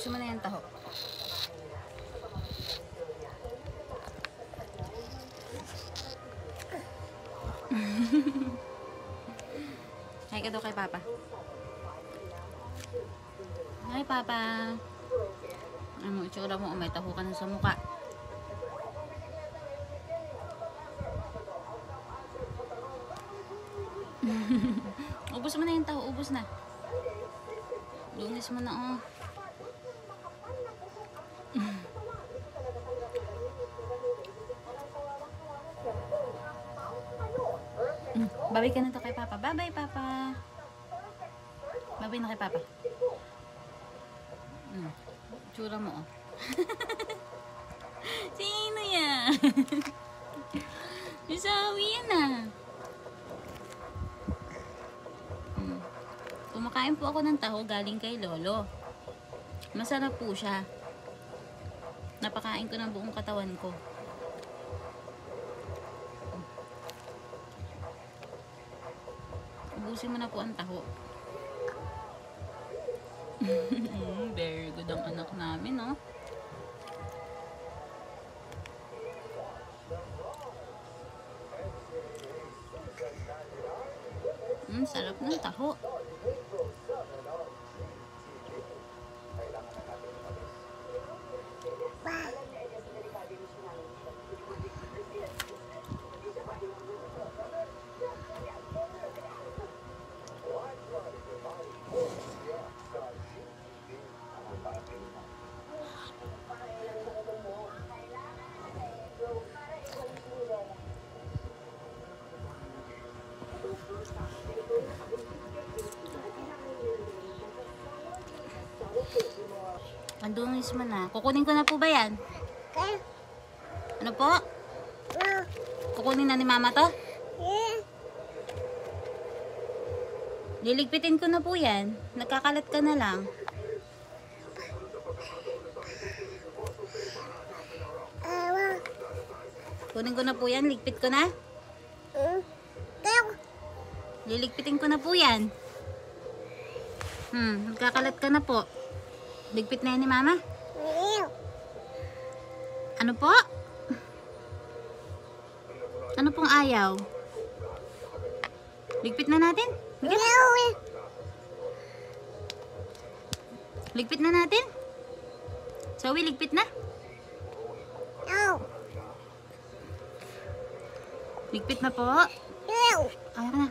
Ubusin mo na yung taho. Hi ka daw kay Papa. Hi Papa. Ano, itsura mo, may taho ka na sa mukha. Ubus mo na yung taho, ubus na. Lunis mo na, oh. Babay ka na to kay Papa. Bye-bye, Papa. Babay na kay Papa. Tsura mo, oh. Sino yan? Isawi yan, ah. Kumakain po ako ng taho galing kay Lolo. Masarap po siya. Napakain ko ng buong katawan ko. Ubusin mo na po ang taho. Very good ang anak namin, no? Sarap ng taho. Andungis mo na. Kukunin ko na po ba yan? Ano po? Kukunin na ni Mama to? Liligpitin ko na po yan. Nagkakalat ka na lang. Kunin ko na po yan. Ligpit ko na. Liligpitin ko na po yan. Nagkakalat ka na po. Ligpit na yan ni Mama? Ano po? Ano pong ayaw? Ligpit na natin? Ligpit na natin? Zoe, ligpit na? Ligpit na po? Ay, ka na.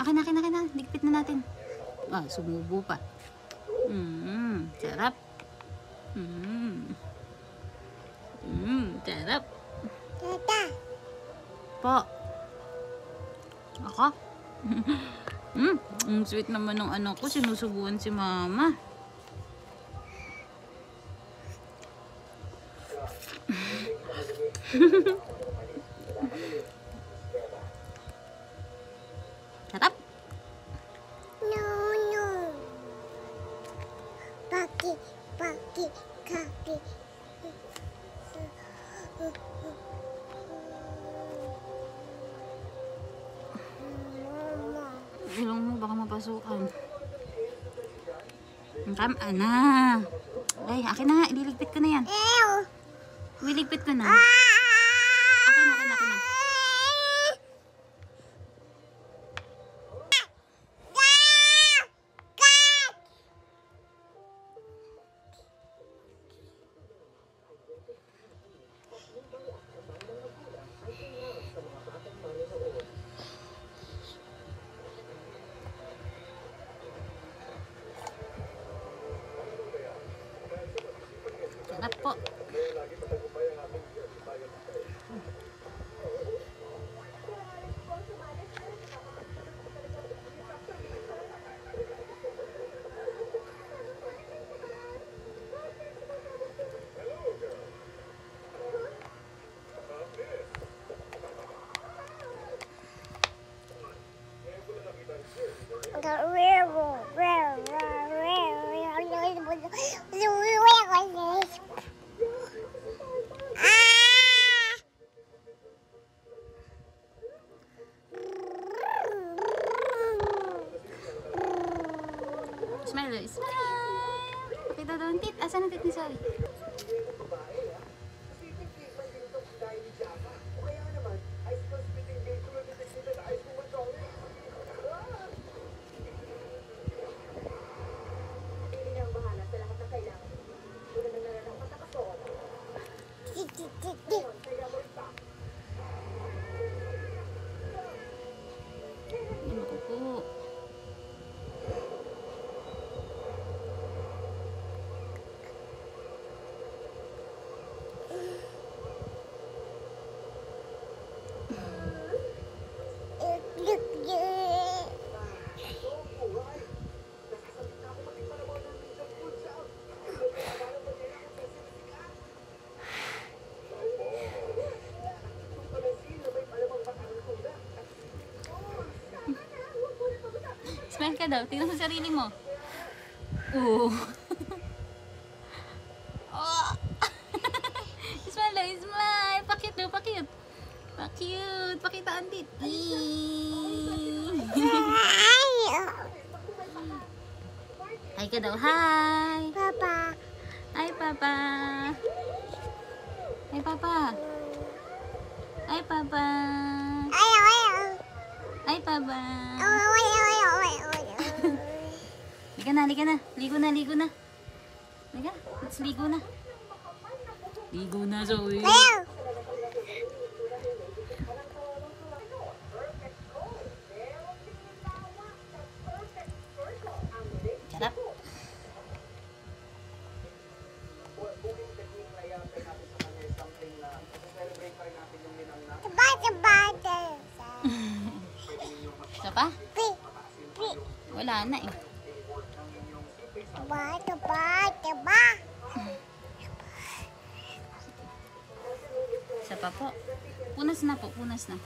Akin na. Ligpit na natin. Sumubo pa. Sarap. Sarap. Po. Ako? Sweet naman ng anak ko. Sinusubuan si Mama. Sarap? No. Paki, kapi. Ilong mo, baka mapasukan. Tama na. Ay, akin na. Ililigpit ko na yan. Ililigpit ko na. Akin na. Sarap po. Asan ang tit ni Zoe? Ano ko po? Smile ka daw. Tingnan sa sarili mo. Oo. Oh. Smile daw. Smile. Pakit daw. Pakit. Pakit. Pakita ang tit. Hi ka daw. Hi. Papa. Hi, Papa. Hi, Papa. Hi, Papa. Hi, Papa. Liga na, liga na. Ligo na, ligo na. Liga, let's ligo na. Ligo na, Zoe. Sarap. Isa pa? Wala na eh. Isa pa po. Punas na po, punas na.